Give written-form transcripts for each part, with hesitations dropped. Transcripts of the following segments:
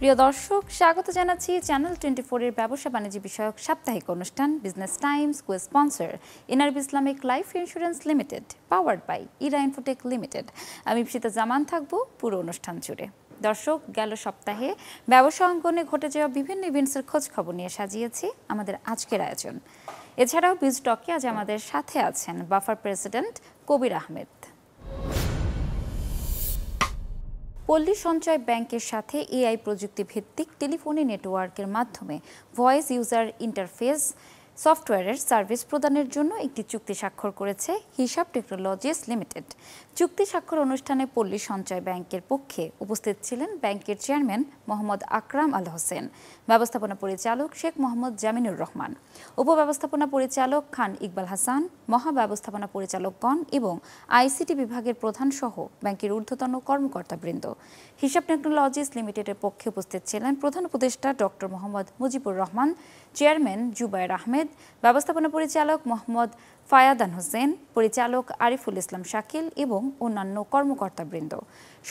প্রিয় দর্শক, স্বাগত জানাচ্ছি চ্যানেল 24 এর ব্যবসা বাণিজ্য বিষয়ক সাপ্তাহিক অনুষ্ঠান Business Times co sponsor NRB Islamic life insurance limited, powered by Era Infotech Limited. আমি ইপসিতা জামান থাকব পুরো অনুষ্ঠান জুড়ে। দর্শক, গেল সপ্তাহে ব্যবসা অঙ্গনে ঘটে যাওয়া বিভিন্ন ইভেন্টসের খোঁজ খবর নিয়ে সাজিয়েছি আমাদের আজকের আয়োজন। এছাড়াও বিজটকে আজ আমাদের সাথে আছেন বাফার প্রেসিডেন্ট কবির আহমেদ। পল্লী সঞ্চয় ব্যাংকের সাথে এআই প্রযুক্তি ভিত্তিক টেলিফোনি নেটওয়ার্কের মাধ্যমে ভয়েস ইউজার ইন্টারফেস সফটওয়্যারের সার্ভিস প্রদানের জন্য একটি চুক্তি স্বাক্ষর করেছে হিসাব টেকনোলজিস লিমিটেড। চুক্তি স্বাক্ষর অনুষ্ঠানে পল্লী সঞ্চয় ব্যাংকের পক্ষে উপস্থিত ছিলেন ব্যাংকের চেয়ারম্যান মোহাম্মদ আকরাম আল হোসেন, ব্যবস্থাপনা পরিচালক শেখ মোহাম্মদ জামিনুর রহমান, উপব্যবস্থাপনা পরিচালক খান ইকবাল হাসান, মহাব্যবস্থাপনা পরিচালকগণ এবং আইসিটি বিভাগের প্রধান সহ ব্যাংকের ঊর্ধ্বতন কর্মকর্তাবৃন্দ। হিসাব টেকনোলজিস লিমিটেডের পক্ষে উপস্থিত ছিলেন প্রধান উপদেষ্টা ডক্টর মোহাম্মদ মুজিবুর রহমান, চেয়ারম্যান জুবায়ের আহমেদ, ব্যবস্থাপনা পরিচালক মোহাম্মদ ফায়াদান হোসেন, পরিচালক আরিফুল ইসলাম শাকিল এবং অন্যান্য কর্মকর্তাবৃন্দ।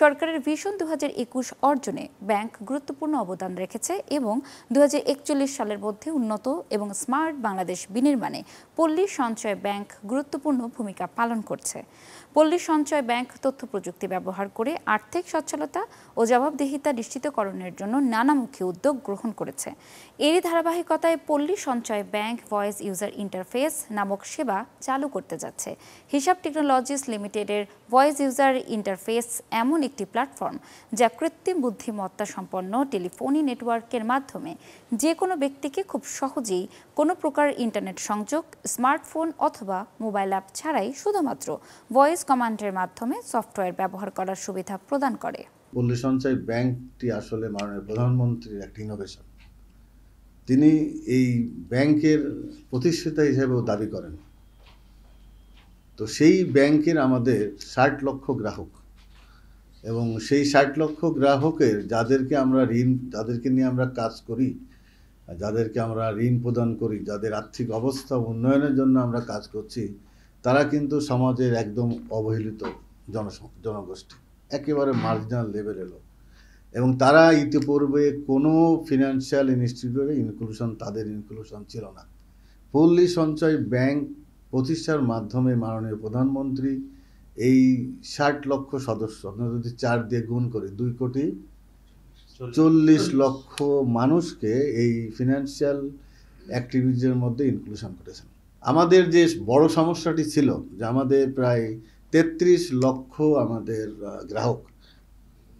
সরকারের ভিশন 2021 অর্জনে ব্যাংক গুরুত্বপূর্ণ অবদান রেখেছে এবং 2041 সালের মধ্যে উন্নত এবং স্মার্ট বাংলাদেশ বিনির্মাণে পল্লী সঞ্চয় ব্যাংক গুরুত্বপূর্ণ ভূমিকা পালন করছে। পল্লী সঞ্চয় ব্যাংক তথ্য প্রযুক্তি ব্যবহার করে আর্থিক সচ্ছলতা ও জবাবদিহিতা নিশ্চিতকরণের জন্য নানামুখী উদ্যোগ গ্রহণ করেছে। এরই ধারাবাহিকতায় পল্লী সঞ্চয় ব্যাংক ভয়েস ইউজার ইন্টারফেস নামক সেবা চালু করতে যাচ্ছে। হিসাব টেকনোলজিস লিমিটেডের ভয়েস ইউজার ইন্টারফেস এমন একটি প্ল্যাটফর্ম যা কৃত্রিম বুদ্ধিমত্তা সম্পন্ন টেলিফোনি নেটওয়ার্কের মাধ্যমে যে কোনো ব্যক্তিকে খুব সহজেই কোনো প্রকার ইন্টারনেট সংযোগ, স্মার্টফোন অথবা মোবাইল অ্যাপ ছাড়াই শুধুমাত্র ভয়েস কমান্ডের মাধ্যমে সফটওয়্যার ব্যবহার করার সুবিধা প্রদান করে। পল্লী সঞ্চয় ব্যাংকটি আসলে মাননীয় প্রধানমন্ত্রীর একটা ইনোভেশন। তিনি এই ব্যাংকের প্রতিষ্ঠাতা হিসেবেও দাবি করেন। তো সেই ব্যাংকের আমাদের 60 লক্ষ গ্রাহক এবং সেই 60 লক্ষ গ্রাহকের যাদেরকে নিয়ে আমরা কাজ করি, যাদেরকে আমরা ঋণ প্রদান করি, যাদের আর্থিক অবস্থা উন্নয়নের জন্য আমরা কাজ করছি, তারা কিন্তু সমাজের একদম অবহেলিত জনগোষ্ঠী, একেবারে মার্জিনাল লেভেলের লোক, এবং তারা ইতিপূর্বে কোনো ফিনান্সিয়াল ইনস্টিটিউটে তাদের ইনক্লুশন ছিল না। পল্লী সঞ্চয় ব্যাংক প্রতিষ্ঠার মাধ্যমে মাননীয় প্রধানমন্ত্রী এই 60 লক্ষ সদস্য, আপনারা যদি 4 দিয়ে গুণ করে 2,40,00,000 মানুষকে এই ফিনান্সিয়াল অ্যাক্টিভিটির মধ্যে ইনক্লুশন করেছেন। আমাদের যে বড় সমস্যাটি ছিল যে আমাদের প্রায় 33 লক্ষ আমাদের গ্রাহক,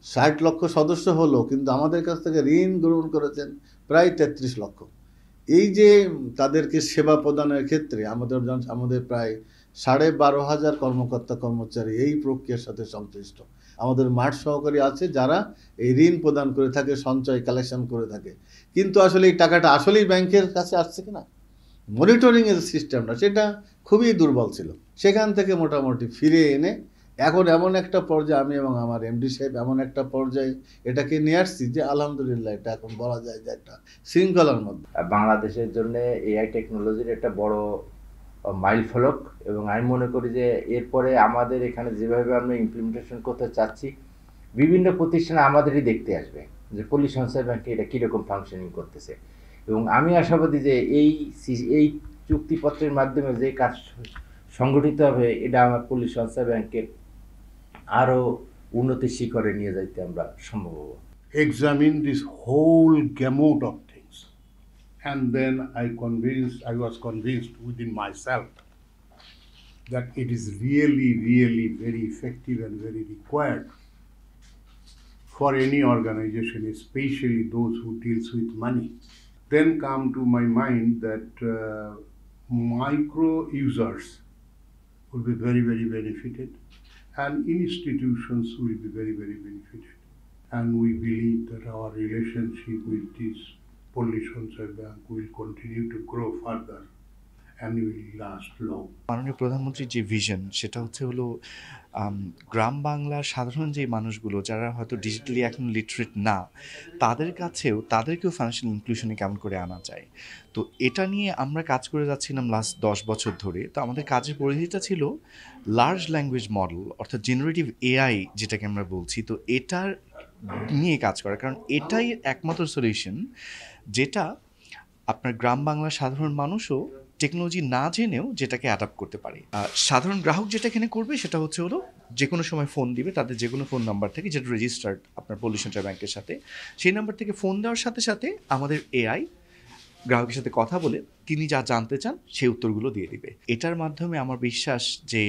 60 লক্ষ সদস্য হলো, কিন্তু আমাদের কাছ থেকে ঋণ গ্রহণ করেছেন প্রায় 33 লক্ষ। এই যে তাদেরকে সেবা প্রদানের ক্ষেত্রে আমাদের প্রায় 12,500 কর্মকর্তা কর্মচারী এই প্রক্রিয়ার সাথে সংশ্লিষ্ট। আমাদের মাঠ সহকারী আছে যারা এই ঋণ প্রদান করে থাকে, সঞ্চয় কালেকশন করে থাকে, কিন্তু আসলে এই টাকাটা আসলেই ব্যাংকের কাছে আসছে কিনা, মনিটরিংয়ের সিস্টেমটা সেটা খুবই দুর্বল ছিল। সেখান থেকে মোটামুটি ফিরে এনে এখন এমন একটা পর্যায়ে আমি এবং আমার এমডি সাহেব এমন একটা পর্যায়ে এটাকে নিয়ে আসছি যে আলহামদুলিল্লাহ এটা এখন বলা যায় যে একটা শৃঙ্খলার মধ্যে। বাংলাদেশের জন্য এআই টেকনোলজির একটা বড় মাইল ফলক, এবং আমি মনে করি যে এরপরে আমাদের এখানে যেভাবে আমরা ইমপ্লিমেন্টেশন করতে চাচ্ছি, বিভিন্ন প্রতিষ্ঠান আমাদেরই দেখতে আসবে যে পল্লী সঞ্চয় ব্যাংকে এটা কীরকম ফাংশনিং করতেছে। এবং আমি আশাবাদী যে এই চুক্তিপত্রের মাধ্যমে যে কাজ সংগঠিত হবে, এটা আমার পল্লী সঞ্চয় ব্যাংকে আরও উন্নতির শিখরে নিয়ে যাইতে আমরা সম্ভব হব। Examine this whole gamut of things, and then I was convinced within myself that it is really very effective and very required for any organization, especially those who deals with money. Then come to my mind that micro users will be very benefited, and institutions will be very benefited. And we believe that our relationship with this Poli Sanchaya Bank will continue to grow further and will last long. মাননীয় প্রধানমন্ত্রীর যে vision সেটা হলো গ্রাম বাংলার সাধারণ যে মানুষগুলো যারা হয়তো ডিজিটালি এখন লিটারেট না, তাদেরকেও ফাইন্যান্সিয়াল ইনক্লুশনে কেমন করে আনা যায়। তো এটা নিয়ে আমরা কাজ করে যাচ্ছিলাম লাস্ট 10 বছর ধরে। তো আমাদের কাজের পরিধিটা ছিল লার্জ ল্যাঙ্গুয়েজ মডেল, অর্থাৎ জেনারেটিভ এআই যেটাকে আমরা বলছি। তো এটার নিয়ে কাজ করা, কারণ এটাই একমাত্র সলিউশন যেটা আপনার গ্রাম বাংলার সাধারণ মানুষও টেকনোলজি না জেনেও যেটাকে অ্যাডাপ্ট করতে পারে। সাধারণ গ্রাহক যেটা এখানে করবে সেটা হলো যে কোনো সময় ফোন দিবে তাদের যে কোনো ফোন নাম্বার থেকে, যেটা রেজিস্টার্ড আপনার পল্লী সঞ্চয় ব্যাংকের সাথে, সেই নাম্বার থেকে ফোন দেওয়ার সাথে সাথে আমাদের এআই গ্রাহকের সাথে কথা বলে তিনি যা জানতে চান সেই উত্তরগুলো দিয়ে দিবে। এটার মাধ্যমে আমার বিশ্বাস যে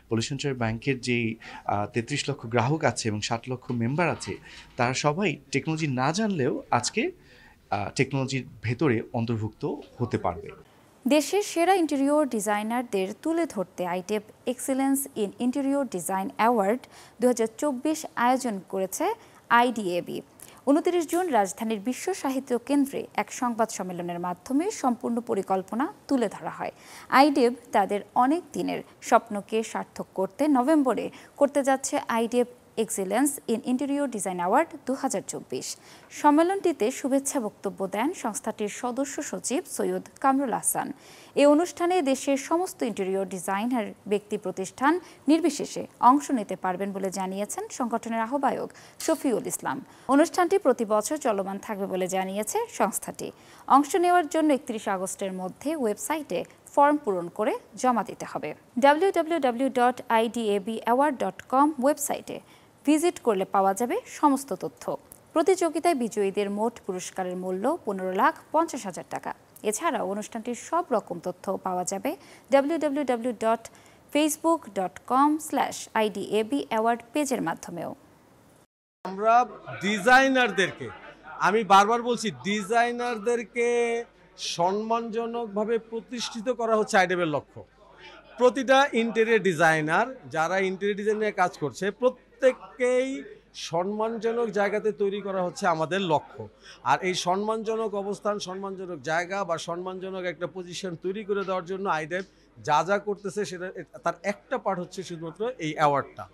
পল্লী সঞ্চয় ব্যাংকের যেই 33 লক্ষ গ্রাহক আছে এবং 60 লক্ষ মেম্বার আছে, তারা সবাই টেকনোলজি না জানলেও আজকে টেকনোলজির ভেতরে অন্তর্ভুক্ত হতে পারবে। দেশের সেরা ইন্টেরিয়র ডিজাইনারদের তুলে ধরতে IDEAB excellence in interior design award 2024 আয়োজন করেছে আইডিএবি। 29 জুন রাজধানীর বিশ্ব সাহিত্য কেন্দ্রে এক সংবাদ সম্মেলনের মাধ্যমে সম্পূর্ণ পরিকল্পনা তুলে ধরা হয়। আইডিএব তাদের অনেক দিনের স্বপ্নকে সার্থক করতে নভেম্বরে করতে যাচ্ছে IDEAB excellence in interior design award 2024। সম্মেলনটিতে শুভেচ্ছা বক্তব্য দেন সংস্থাটির সদস্য সচিব সৈয়দ কামরুল আহসান। এই অনুষ্ঠানে দেশের সমস্ত ইন্টেরিয়র ডিজাইনার ব্যক্তি প্রতিষ্ঠান নির্বিশেষে অংশ নিতে পারবেন বলে জানিয়েছেন সংগঠনের আহ্বায়ক শফিউল ইসলাম। অনুষ্ঠানটি প্রতি বছর চলমান থাকবে বলে জানিয়েছে সংস্থাটি। অংশ নেওয়ার জন্য 31 আগস্টের মধ্যে ওয়েবসাইটে ফর্ম পূরণ করে জমা দিতে হবে। www.idabaward.com ওয়েবসাইটে ভিজিট করলে পাওয়া যাবে সমস্ত তথ্য। প্রতিযোগিতায় বিজয়ীদের মোট পুরস্কারের মূল্য 15,50,000 টাকা। এছাড়াও অনুষ্ঠানটির সব রকম তথ্য পাওয়া যাবে www.facebook.com/idabaward পেজের মাধ্যমেও। আমরা ডিজাইনারদেরকে, আমি বারবার বলছি, ডিজাইনারদেরকে সম্মানজনকভাবে প্রতিষ্ঠিত করা হচ্ছে আইডিএবের লক্ষ্য। প্রতিটা ইন্টেরিয়র ডিজাইনার যারা ইন্টেরিয়র ডিজাইনের কাজ করছে প্রত্যেককেই সম্মানজনক জায়গাতে তৈরি করা হচ্ছে আমাদের লক্ষ্য। আর এই সম্মানজনক অবস্থান, সম্মানজনক জায়গা বা সম্মানজনক একটা পজিশন তৈরি করে দেওয়ার জন্য আইডিএব যা যা করতেছে সেটা তার একটা পার্ট হচ্ছে শুধুমাত্র এই অ্যাওয়ার্ডটা।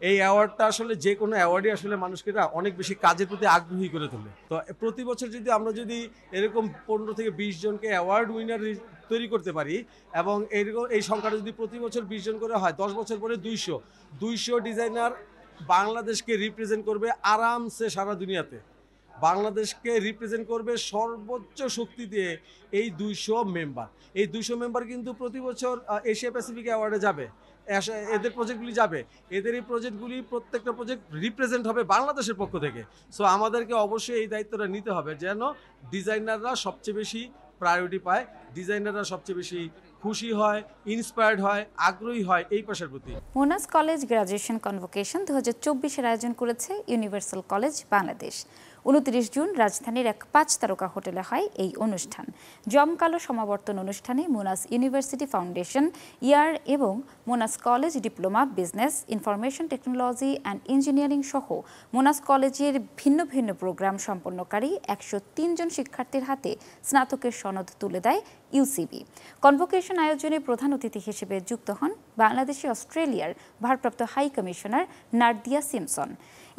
এই অ্যাওয়ার্ডটা আসলে যে কোনো অ্যাওয়ার্ডই আসলে মানুষকে অনেক বেশি কাজের প্রতি আগ্রহী করে তোলে। তো প্রতি বছর আমরা যদি এরকম 15 থেকে 20 জনকে অ্যাওয়ার্ড উইনার তৈরি করতে পারি এবং এরকম এই সংখ্যাটা যদি প্রতি বছর 20 জন করে হয়, 10 বছর পরে 200 ডিজাইনার বাংলাদেশকে রিপ্রেজেন্ট করবে আরামসে সারা দুনিয়াতে। বাংলাদেশকে রিপ্রেজেন্ট করবে সর্বোচ্চ শক্তি দিয়ে এই 200 মেম্বার। এই 200 মেম্বার কিন্তু প্রতি বছর এশিয়া প্যাসিফিক অ্যাওয়ার্ডে যাবে, এদের প্রজেক্টগুলি যাবে, এদের এই প্রজেক্টগুলি প্রত্যেকটা প্রজেক্ট রিপ্রেজেন্ট হবে বাংলাদেশের পক্ষ থেকে। সো আমাদেরকে অবশ্যই এই দায়িত্বটা নিতে হবে যেন ডিজাইনাররা সবচেয়ে বেশি প্রায়োরিটি পায়, ডিজাইনাররা সবচেয়ে বেশি খুশি হয়, ইন্সপায়ার্ড হয়, আগ্রহী হয় এই পেশার প্রতি। মোনাস কলেজ গ্রাজুয়েশন কনভোকেশন 2024-এর আয়োজন করেছে ইউনিভার্সাল কলেজ বাংলাদেশ। 29 জুন রাজধানীর এক 5 তারকা হোটেলে হয় এই অনুষ্ঠান। জমকালো সমাবর্তন অনুষ্ঠানে মোনাস ইউনিভার্সিটি ফাউন্ডেশন ইয়ার এবং Monas college diploma business, information technology and engineering সহ মোনাস কলেজের ভিন্ন ভিন্ন প্রোগ্রাম সম্পন্নকারী 103 জন শিক্ষার্থীর হাতে স্নাতকের সনদ তুলে দেয় ইউসিবি। কনভোকেশন আয়োজনে প্রধান অতিথি হিসেবে যুক্ত হন বাংলাদেশে অস্ট্রেলিয়ার ভারপ্রাপ্ত হাই কমিশনার নার্দিয়া সিমসন।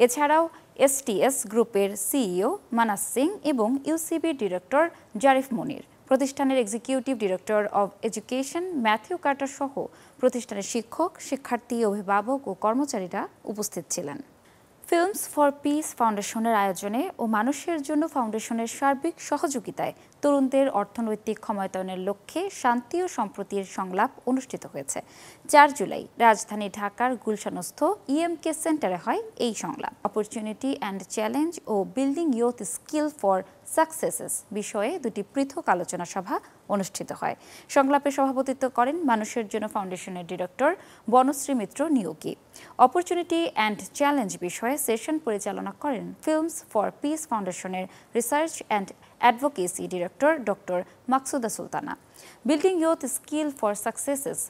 এছাড়াও এসটিএস গ্রুপের সিইও মানাস সিং এবং ইউসিবির ডিরেক্টর জারিফ মনির, প্রতিষ্ঠানের executive director of education Matthew Carter সহ প্রতিষ্ঠানের শিক্ষক, শিক্ষার্থী, অভিভাবক ও কর্মচারীরা উপস্থিত ছিলেন। ফিল্মস ফর পিস ফাউন্ডেশনের আয়োজনে ও মানুষের জন্য ফাউন্ডেশনের সার্বিক সহযোগিতায় তরুণদের অর্থনৈতিক ক্ষমতায়নের লক্ষ্যে শান্তি ও সম্প্রীতির সংলাপ অনুষ্ঠিত হয়েছে। 4 জুলাই রাজধানী ঢাকার গুলশানস্থ ইএমকে সেন্টারে হয় এই সংলাপ। অপরচুনিটি অ্যান্ড চ্যালেঞ্জ ও building youth skill for successes বিষয়ে 2টি পৃথক আলোচনা সভা অনুষ্ঠিত হয়। সংলাপে সভাপতিত্ব করেন মানুষের জন্য ফাউন্ডেশনের director Banashree Mitra Niyogi. Opportunity and challenge বিষয়ে সেশন পরিচালনা করেন ফিল্মস ফর পিস ফাউন্ডেশনের research and advocacy director doctor Maksuda Sultana. Building youth skill for successes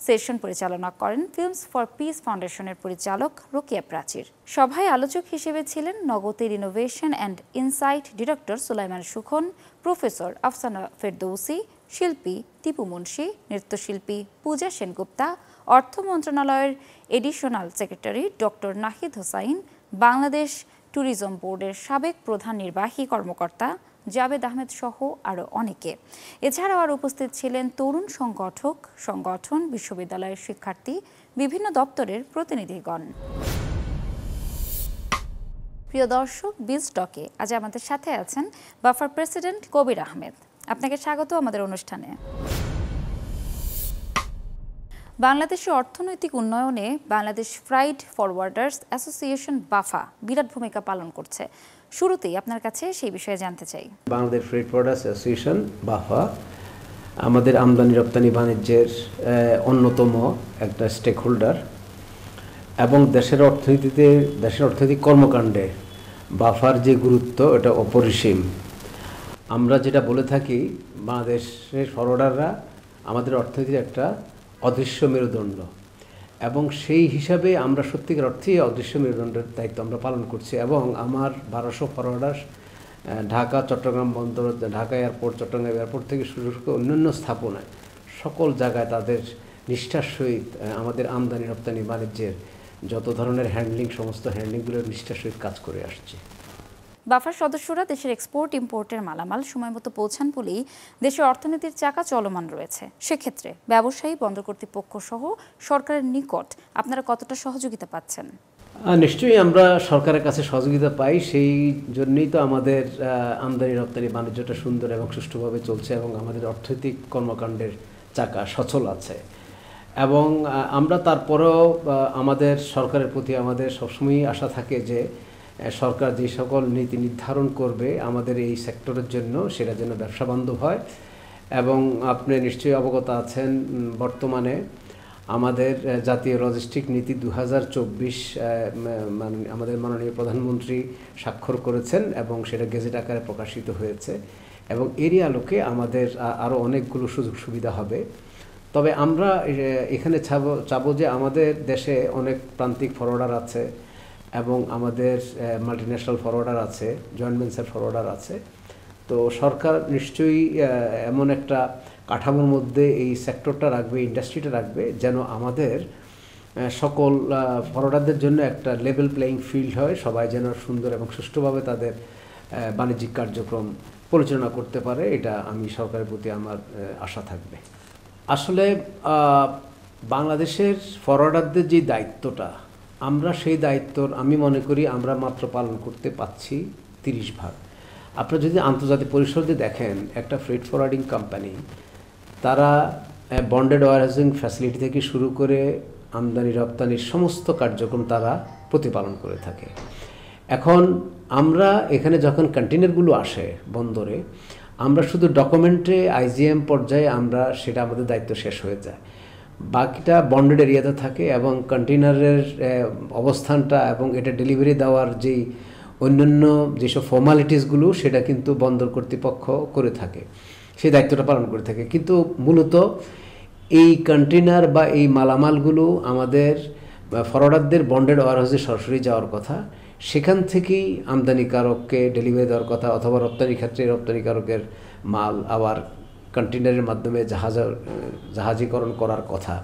session পরিচালনা করেন ফিল্মস ফর পিস ফাউন্ডেশনের পরিচালক রোকিয়া প্রাচীর। সভায় আলোচক হিসেবে ছিলেন নগতের innovation and insight director Sulaiman Sukhan, professor Afsana Ferdousi, শিল্পী টিপু মুন্সি, নৃত্যশিল্পী পূজা সেনগুপ্তা, অর্থ মন্ত্রণালয়ের additional secretary doctor Nahid Hossain, Bangladesh tourism বোর্ডের সাবেক প্রধান নির্বাহী কর্মকর্তা জাবেদ আহমেদ সহ আরও অনেকে। এছাড়াও আর উপস্থিত ছিলেন তরুণ সংগঠন, বিশ্ববিদ্যালয়ের শিক্ষার্থী, বিভিন্ন দপ্তরের প্রতিনিধিগণ। প্রিয় দর্শক, বিজটকে আজ আমাদের সাথে আছেন বাফার প্রেসিডেন্ট কবির আহমেদ। আপনাকে স্বাগত আমাদের অনুষ্ঠানে। বাংলাদেশের অর্থনৈতিক উন্নয়নে বাংলাদেশ ফ্রাইট ফরওয়ার্ডার্স অ্যাসোসিয়েশন বাফা বিরাট ভূমিকা পালন করছে। শুরুতেই আপনার কাছে সেই বিষয়ে জানতে চাই। বাংলাদেশ ফ্রাইট ফরওয়ার্ডার্স অ্যাসোসিয়েশন বাফা আমাদের আমদানি রপ্তানি বাণিজ্যের অন্যতম একটা স্টেক হোল্ডার এবং দেশের অর্থনৈতিক কর্মকাণ্ডে বাফার যে গুরুত্ব এটা অপরিসীম। আমরা যেটা বলে থাকি, বাংলাদেশের ফরওয়ার্ডাররা আমাদের অর্থনীতির একটা অদৃশ্য মেরুদণ্ড, এবং সেই হিসাবে আমরা সত্যিকার অর্থেই অদৃশ্য মেরুদণ্ডের দায়িত্ব আমরা পালন করছি। এবং আমার 1200 ফরওয়ার্ডার ঢাকা, চট্টগ্রাম বন্দর, ঢাকা এয়ারপোর্ট, চট্টগ্রাম এয়ারপোর্ট থেকে শুরু করে অন্যান্য স্থাপনায় সকল জায়গায় তাদের নিষ্ঠার সহিত আমাদের আমদানি রপ্তানি বাণিজ্যের যত ধরনের হ্যান্ডলিং, সমস্ত হ্যান্ডলিংগুলোর নিষ্ঠার সহিত কাজ করে আসছে। বাফার সদস্যরা দেশের এক্সপোর্ট ইম্পোর্টের মালামাল সময়মতো পৌঁছান বলেই দেশের অর্থনীতির চাকা চলমান রয়েছে। সেক্ষেত্রে ব্যবসায়ী, বন্দর কর্তৃপক্ষ সহ সরকারের নিকট আপনারা কতটা সহযোগিতা পাচ্ছেন? নিশ্চয়ই আমরা সরকারের কাছে সহযোগিতা পাই। সেই জন্যই তো আমাদের আমদানি রপ্তানি বাণিজ্যটা সুন্দর এবং সুষ্ঠুভাবে চলছে এবং আমাদের অর্থনৈতিক কর্মকাণ্ডের চাকা সচল আছে। এবং আমরা তারপরেও আমাদের সরকারের প্রতি আমাদের সবসময়ই আশা থাকে যে সরকার যে সকল নীতি নির্ধারণ করবে আমাদের এই সেক্টরের জন্য, সেটা যেন ব্যবসা বান্ধব হয়। এবং আপনি নিশ্চয়ই অবগত আছেন, বর্তমানে আমাদের জাতীয় লজিস্টিক নীতি 2024 আমাদের মাননীয় প্রধানমন্ত্রী স্বাক্ষর করেছেন এবং সেটা গেজেট আকারে প্রকাশিত হয়েছে। এবং এরই আলোকে আমাদের আরও অনেকগুলো সুযোগ সুবিধা হবে। তবে আমরা এখানে চাবো যে আমাদের দেশে অনেক প্রান্তিক ফরওয়ার্ডার আছে এবং আমাদের মাল্টিন্যাশনাল ফরওয়ার্ডার আছে, জয়েন্ট ভেঞ্চার ফরওয়ার্ডার আছে। তো সরকার নিশ্চয়ই এমন একটা কাঠামোর মধ্যে এই সেক্টরটা রাখবে, ইন্ডাস্ট্রিটা রাখবে, যেন আমাদের সকল ফরওয়ার্ডারদের জন্য একটা লেভেল প্লেয়িং ফিল্ড হয়। সবাই যেন সুন্দর এবং সুষ্ঠুভাবে তাদের বাণিজ্যিক কার্যক্রম পরিচালনা করতে পারে। এটা আমি সরকারের প্রতি আমার আশা থাকবে। আসলে বাংলাদেশের ফরওয়ার্ডারদের যে দায়িত্বটা, আমরা সেই দায়িত্বর আমি মনে করি আমরা মাত্র পালন করতে পারছি 30 ভাগ। আপনারা যদি আন্তর্জাতিক পরিসরে দেখেন, একটা ফ্রেট ফরওয়ার্ডিং কোম্পানি তারা বন্ডেড ওয়ারহাউজিং ফ্যাসিলিটি থেকে শুরু করে আমদানি রপ্তানির সমস্ত কার্যক্রম তারা প্রতিপালন করে থাকে। এখন আমরা এখানে যখন কন্টেইনারগুলো আসে বন্দরে, আমরা শুধু ডকুমেন্টে IGM পর্যায়ে আমরা সেটা আমাদের দায়িত্ব শেষ হয়ে যায়। বাকিটা বন্ডেড এরিয়াতে থাকে এবং কন্টেইনারের অবস্থানটা এবং এটা ডেলিভারি দেওয়ার যেই অন্যান্য যেসব ফর্মালিটিসগুলো সেটা কিন্তু বন্দর কর্তৃপক্ষ করে থাকে, সেই দায়িত্বটা পালন করে থাকে। কিন্তু মূলত এই কন্টেইনার বা এই মালামালগুলো আমাদের ফরওয়ার্ডারদের বন্ডেড ওয়ারহাউসে সরাসরি যাওয়ার কথা, সেখান থেকেই আমদানিকারককে ডেলিভারি দেওয়ার কথা, অথবা রপ্তানির ক্ষেত্রে রপ্তানিকারকের মাল আবার কন্টেইনারের মাধ্যমে জাহাজীকরণ করার কথা।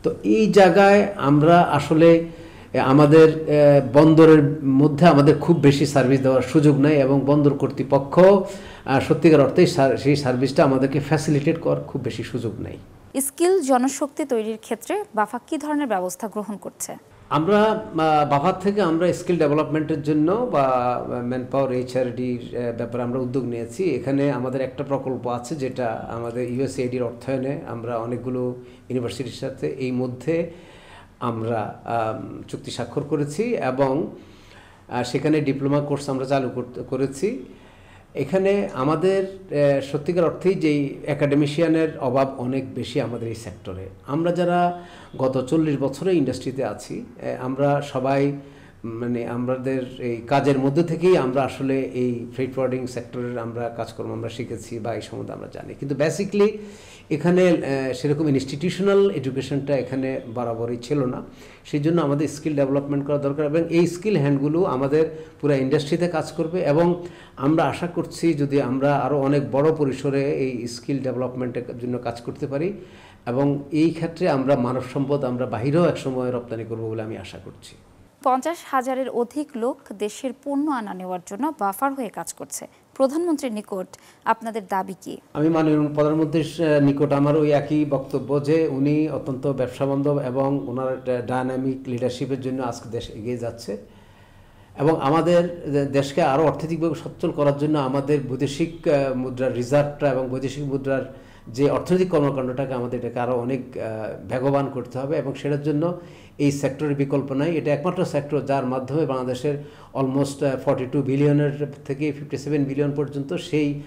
তো এই জায়গায় আমরা আসলে আমাদের বন্দরের মধ্যে আমাদের খুব বেশি সার্ভিস দেওয়ার সুযোগ নেই এবং বন্দর কর্তৃপক্ষ সত্যিকার অর্থে সেই সার্ভিসটা আমাদেরকে ফ্যাসিলিটেট করার খুব বেশি সুযোগ নেই। স্কিল জনশক্তি তৈরির ক্ষেত্রে বাফা কী ধরনের ব্যবস্থা গ্রহণ করছে? আমরা বাফার থেকে আমরা স্কিল ডেভেলপমেন্টের জন্য বা ম্যান পাওয়ার HRDর ব্যাপারে আমরা উদ্যোগ নিয়েছি। এখানে আমাদের একটা প্রকল্প আছে যেটা আমাদের USAIDর অর্থায়নে আমরা অনেকগুলো ইউনিভার্সিটির সাথে এই মধ্যে আমরা চুক্তি স্বাক্ষর করেছি এবং সেখানে ডিপ্লোমা কোর্স আমরা চালু করেছি। এখানে আমাদের সত্যিকার অর্থেই যেই একাডেমিশিয়ানের অভাব অনেক বেশি আমাদের এই সেক্টরে। আমরা যারা গত 40 বছরে ইন্ডাস্ট্রিতে আছি, আমরা সবাই আমাদের এই কাজের মধ্যে থেকেই আমরা আসলে এই ফ্রেট ফরওয়ার্ডিং সেক্টরের আমরা কাজকর্ম আমরা শিখেছি বা এই সম্বন্ধে আমরা জানি। কিন্তু বেসিকলি এখানে সেরকম ইনস্টিটিউশনাল এডুকেশনটা এখানে বরাবরই ছিল না। সেই জন্য আমাদের স্কিল ডেভেলপমেন্ট করা দরকার এবং এই স্কিল হ্যান্ডগুলো আমাদের পুরো ইন্ডাস্ট্রিতে কাজ করবে। এবং আমরা আশা করছি যদি আমরা আরও অনেক বড় পরিসরে এই স্কিল ডেভেলপমেন্টের জন্য কাজ করতে পারি এবং এই ক্ষেত্রে আমরা মানব সম্পদ আমরা বাহিরেও একসময় রপ্তানি করব বলে আমি আশা করছি। 50,000-এর অধিক লোক দেশের পণ্য আনা নেওয়ার জন্য বাফার হয়ে কাজ করছে। প্রধানমন্ত্রীর নিকট আপনাদের দাবি কি? আমি মাননীয় প্রধানমন্ত্রীর নিকট আমার ওই একই বক্তব্য যে উনি অত্যন্ত ব্যবসা বান্ধব এবং ওনার ডায়নামিক লিডারশিপের জন্য আজকে দেশ এগিয়ে যাচ্ছে এবং আমাদের দেশকে আরও অর্থনৈতিকভাবে সচ্ছল করার জন্য আমাদের বৈদেশিক মুদ্রার রিজার্ভটা এবং বৈদেশিক মুদ্রার যে অর্থনৈতিক কর্মকাণ্ডটাকে আমাদের এটাকে আরও অনেক বেগবান করতে হবে এবং সেটার জন্য এই সেক্টরের বিকল্প নাই। এটা একমাত্র সেক্টর যার মাধ্যমে বাংলাদেশের অলমোস্ট 42 বিলিয়নের থেকে 57 বিলিয়ন পর্যন্ত সেই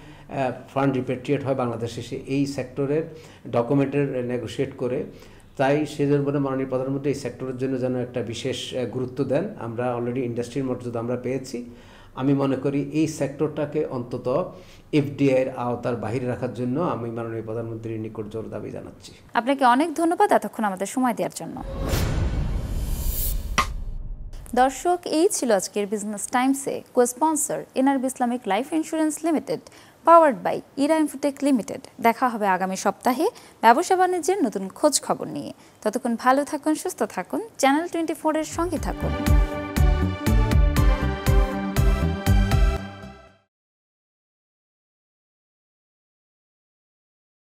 ফান্ড রিপেট্রিয়েট হয় বাংলাদেশে এই সেক্টরের ডকুমেন্টের নেগোশিয়েট করে। তাই সেজন্য মাননীয় প্রধানমন্ত্রী এই সেক্টরের জন্য যেন একটা বিশেষ গুরুত্ব দেন। আমরা অলরেডি ইন্ডাস্ট্রির মর্যাদা আমরা পেয়েছি। আমি মনে করি এই সেক্টরটাকে অন্তত এফডিআইয়ের আওতার বাইরে রাখার জন্য আমি মাননীয় প্রধানমন্ত্রীর নিকট জোর দাবি জানাচ্ছি। আপনাকে অনেক ধন্যবাদ এতক্ষণ আমাদের সময় দেওয়ার জন্য। দর্শক, এই ছিল আজকের বিজনেস টাইমসে co-sponsor NRB Islamic life insurance limited, powered by Era Infotech limited. দেখা হবে আগামী সপ্তাহে ব্যবসা বাণিজ্যের নতুন খোঁজ খবর নিয়ে। ততক্ষণ ভালো থাকুন, সুস্থ থাকুন, চ্যানেল 24 এর সঙ্গে থাকুন।